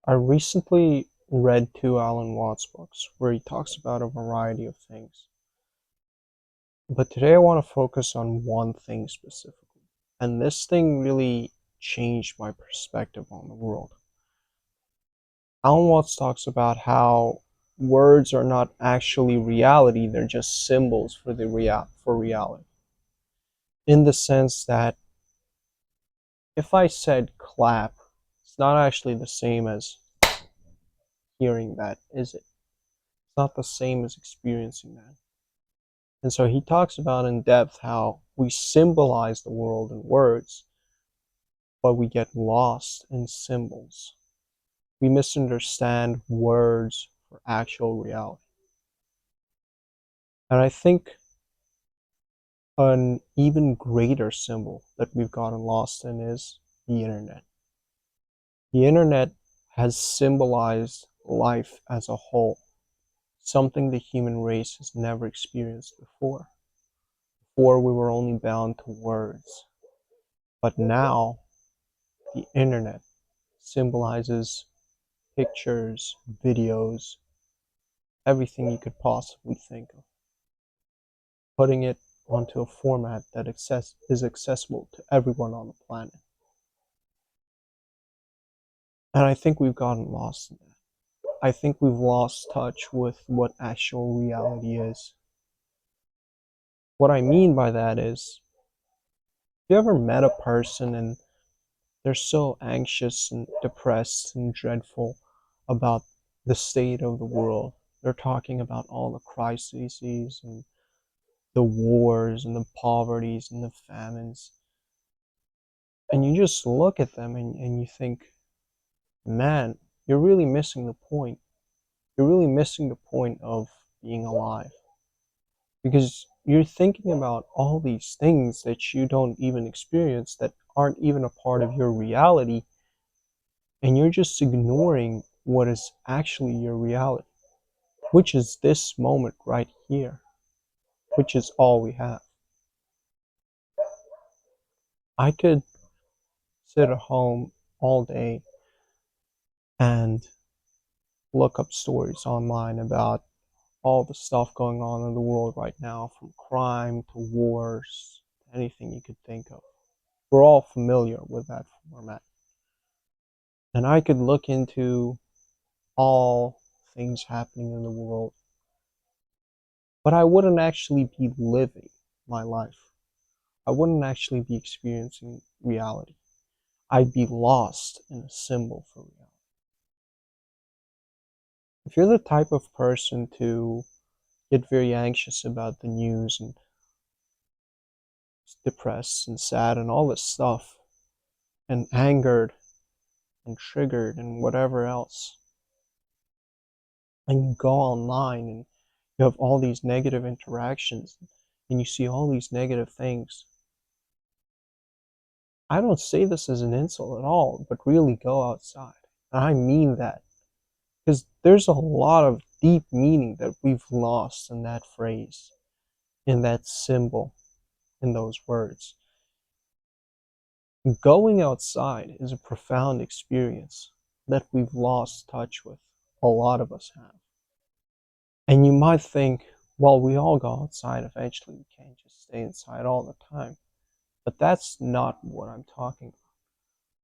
I recently read two Alan Watts books where he talks about a variety of things. But today I want to focus on one thing specifically. And this thing really changed my perspective on the world. Alan Watts talks about how words are not actually reality, they're just symbols for reality. In the sense that if I said clap, it's not actually the same as hearing that, is it? It's not the same as experiencing that. And so he talks about in depth how we symbolize the world in words, but we get lost in symbols. We misunderstand words for actual reality. And I think an even greater symbol that we've gotten lost in is the internet. The internet has symbolized life as a whole, something the human race has never experienced before. Before we were only bound to words. But now the internet symbolizes pictures, videos, everything you could possibly think of, putting it onto a format that is accessible to everyone on the planet. And I think we've gotten lost in that. I think we've lost touch with what actual reality is. What I mean by that is, have you ever met a person and they're so anxious and depressed and dreadful about the state of the world? They're talking about all the crises and the wars and the poverties and the famines. And you just look at them and you think, man, you're really missing the point. You're really missing the point of being alive. Because you're thinking about all these things that you don't even experience, that aren't even a part of your reality, and you're just ignoring what is actually your reality, which is this moment right here, which is all we have. I could sit at home all day and look up stories online about all the stuff going on in the world right now, from crime to wars, anything you could think of. We're all familiar with that format. And I could look into all things happening in the world, but I wouldn't actually be living my life. I wouldn't actually be experiencing reality. I'd be lost in a symbol for reality. If you're the type of person to get very anxious about the news and depressed and sad and all this stuff, and angered and triggered and whatever else, and you go online and you have all these negative interactions and you see all these negative things, I don't say this as an insult at all, but really go outside. And I mean that. Because there's a lot of deep meaning that we've lost in that phrase, in that symbol, in those words. Going outside is a profound experience that we've lost touch with. A lot of us have. And you might think, well, we all go outside eventually. We can't just stay inside all the time. But that's not what I'm talking about.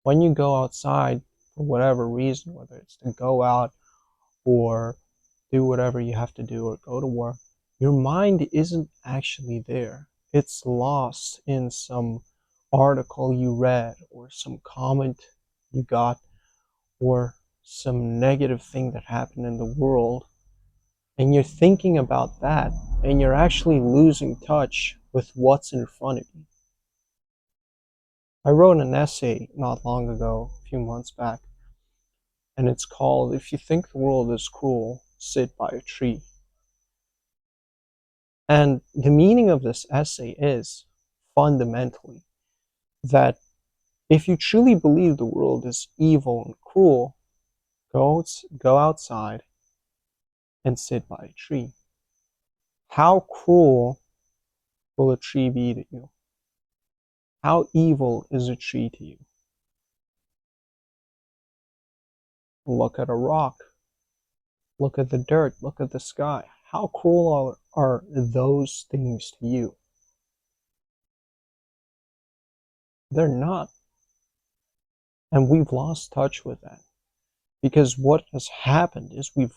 When you go outside, for whatever reason, whether it's to go out or do whatever you have to do or go to work, your mind isn't actually there. It's lost in some article you read or some comment you got or some negative thing that happened in the world. And you're thinking about that and you're actually losing touch with what's in front of you. I wrote an essay not long ago, a few months back, and it's called "If You Think the World is Cruel, Sit by a Tree." And the meaning of this essay is, fundamentally, that if you truly believe the world is evil and cruel, go outside and sit by a tree. How cruel will a tree be to you? How evil is a tree to you? Look at a rock. Look at the dirt. Look at the sky. How cruel are those things to you? They're not. And we've lost touch with that. Because what has happened is we've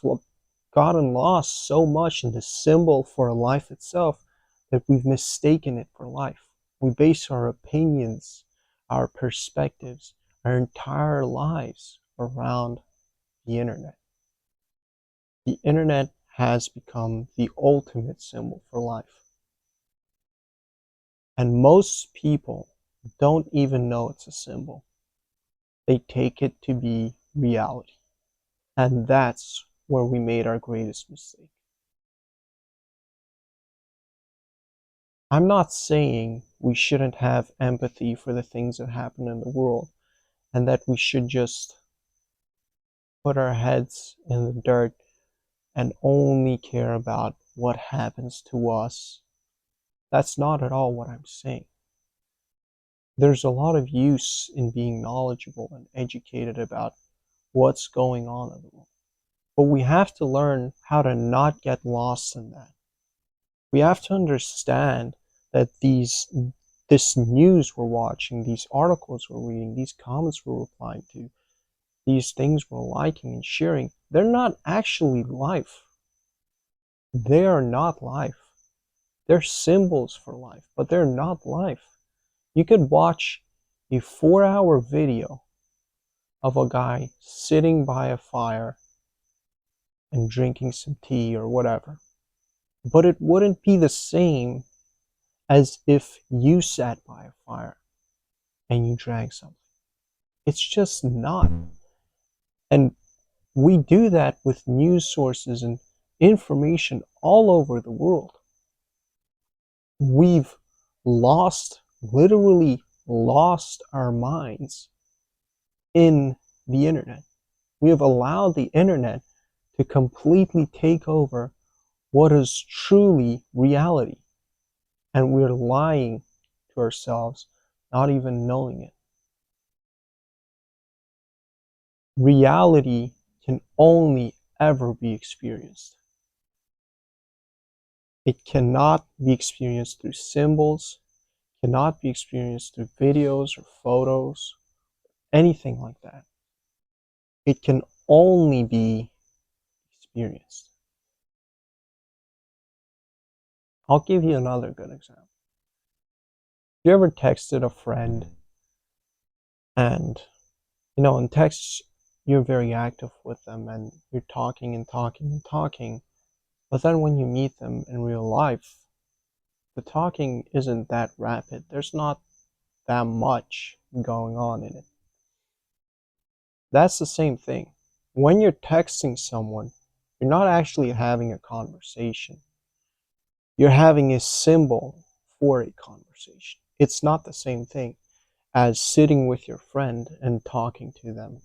gotten lost so much in the symbol for life itself that we've mistaken it for life. We base our opinions, our perspectives, our entire lives around the internet. The internet has become the ultimate symbol for life. And most people don't even know it's a symbol. They take it to be reality. And that's where we made our greatest mistake. I'm not saying we shouldn't have empathy for the things that happen in the world and that we should just put our heads in the dirt and only care about what happens to us. That's not at all what I'm saying. There's a lot of use in being knowledgeable and educated about what's going on in the world. But we have to learn how to not get lost in that. We have to understand that this news we're watching, these articles we're reading, these comments we're replying to, these things we're liking and sharing, they're not actually life. They are not life. They're symbols for life, but they're not life. You could watch a 4-hour video of a guy sitting by a fire and drinking some tea or whatever, but it wouldn't be the same as if you sat by a fire and you drank something. It's just not. And we do that with news sources and information all over the world. We've literally lost our minds in the internet. We have allowed the internet to completely take over what is truly reality. And we're lying to ourselves, not even knowing it. Reality can only ever be experienced. It cannot be experienced through symbols, cannot be experienced through videos or photos, anything like that. It can only be experienced. I'll give you another good example. You ever texted a friend and, in text, you're very active with them and you're talking and talking and talking, but then when you meet them in real life, the talking isn't that rapid. There's not that much going on in it. That's the same thing. When you're texting someone, you're not actually having a conversation. You're having a symbol for a conversation. It's not the same thing as sitting with your friend and talking to them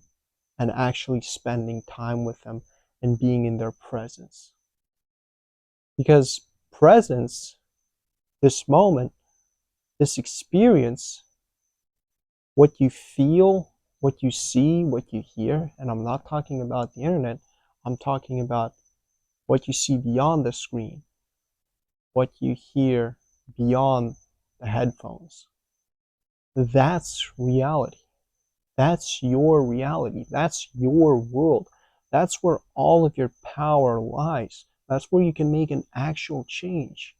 and actually spending time with them and being in their presence. Because presence, this moment, this experience, what you feel, what you see, what you hear, and I'm not talking about the internet, I'm talking about what you see beyond the screen, what you hear beyond the headphones. That's reality. That's your reality. That's your world. That's where all of your power lies. That's where you can make an actual change.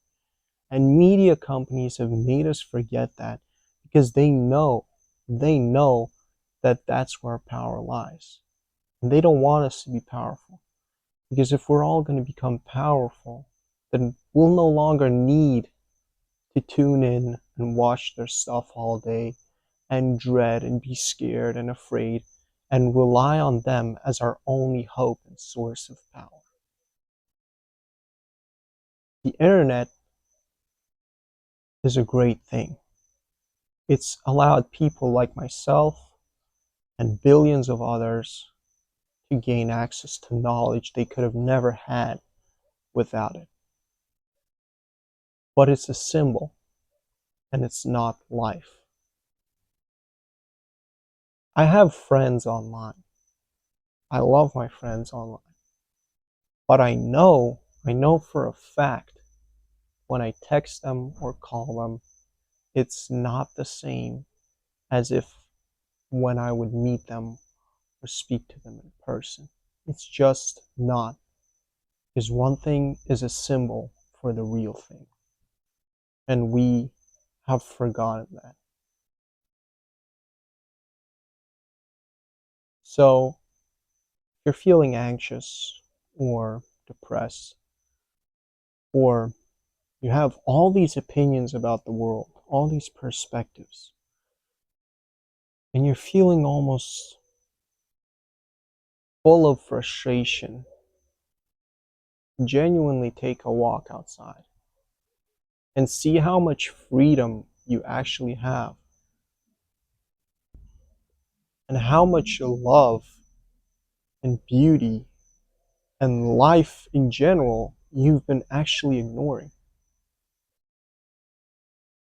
And media companies have made us forget that because they know that that's where power lies. And they don't want us to be powerful. Because if we're all going to become powerful, then we'll no longer need to tune in and watch their stuff all day and dread and be scared and afraid and rely on them as our only hope and source of power. The internet is a great thing. It's allowed people like myself and billions of others to gain access to knowledge they could have never had without it. But it's a symbol, and it's not life. I have friends online, I love my friends online. But I know for a fact when I text them or call them, it's not the same as if when I would meet them or speak to them in person. It's just not. Because one thing is a symbol for the real thing. And we have forgotten that. So, if you're feeling anxious or depressed, or you have all these opinions about the world, all these perspectives, and you're feeling almost full of frustration, genuinely take a walk outside and see how much freedom you actually have and how much love and beauty and life in general you've been actually ignoring.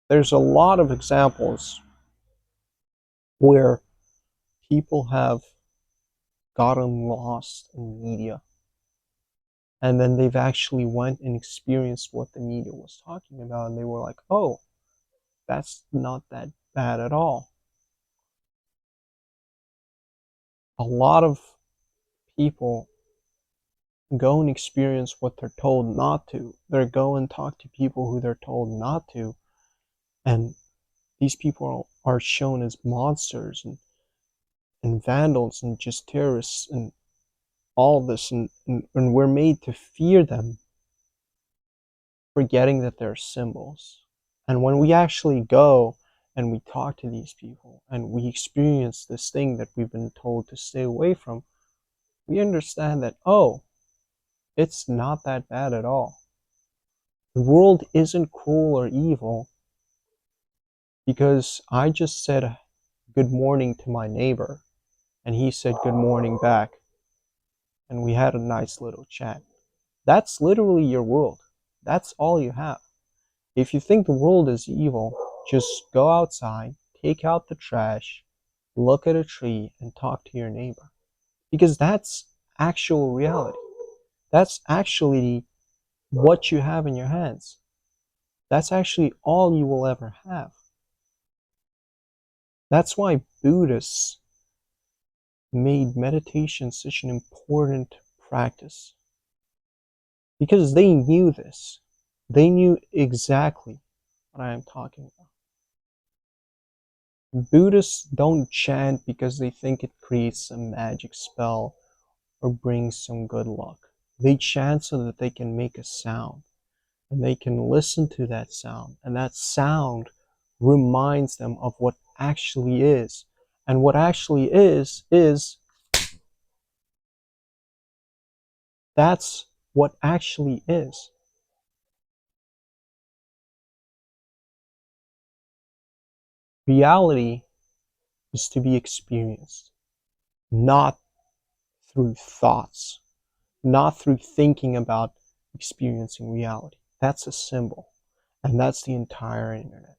There's a lot of examples where people have gotten lost in media and then they've actually went and experienced what the media was talking about and they were like, oh, that's not that bad at all. A lot of people go and experience what they're told not to. They go and talk to people who they're told not to, and these people are shown as monsters and vandals and just terrorists and all of this, and we're made to fear them, forgetting that they're symbols. And when we actually go and we talk to these people and we experience this thing that we've been told to stay away from, we understand that, oh, it's not that bad at all. The world isn't cruel or evil because I just said good morning to my neighbor and he said good morning back and we had a nice little chat. That's literally your world. That's all you have. If you think the world is evil, just go outside, take out the trash, look at a tree, and talk to your neighbor. Because that's actual reality. That's actually what you have in your hands. That's actually all you will ever have. That's why Buddhists made meditation such an important practice. Because they knew this. They knew exactly what I am talking about. Buddhists don't chant because they think it creates a magic spell or brings some good luck. They chant so that they can make a sound and they can listen to that sound, and that sound reminds them of what actually is. And what actually is that's what actually is. Reality is to be experienced, not through thoughts, not through thinking about experiencing reality. That's a symbol, and that's the entire internet.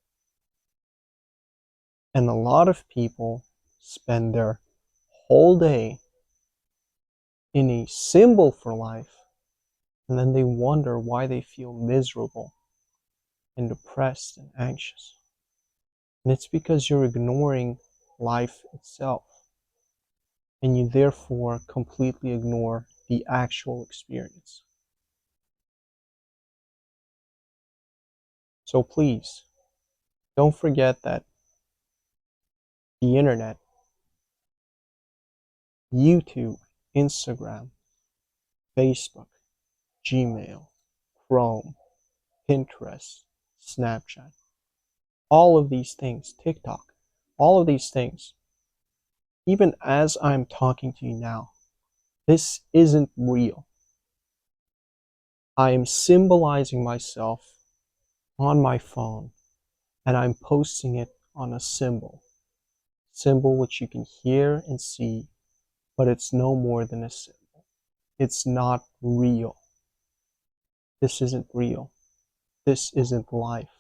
And a lot of people spend their whole day in a symbol for life, and then they wonder why they feel miserable and depressed and anxious. And it's because you're ignoring life itself, and you therefore completely ignore the actual experience. So please, don't forget that the internet, YouTube, Instagram, Facebook, Gmail, Chrome, Pinterest, Snapchat, all of these things, TikTok, all of these things, even as I'm talking to you now, this isn't real. I am symbolizing myself on my phone and I'm posting it on a symbol which you can hear and see, but it's no more than a symbol. It's not real. This isn't real. This isn't life.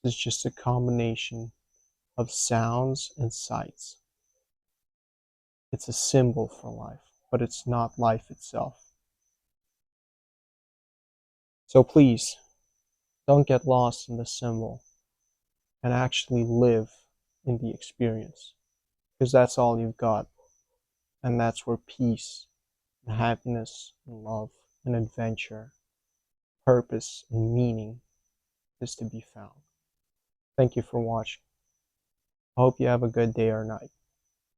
This is just a combination of sounds and sights. It's a symbol for life, but it's not life itself. So please, don't get lost in the symbol and actually live in the experience, because that's all you've got, and that's where peace and happiness and love and adventure, purpose and meaning is to be found. Thank you for watching. I hope you have a good day or night.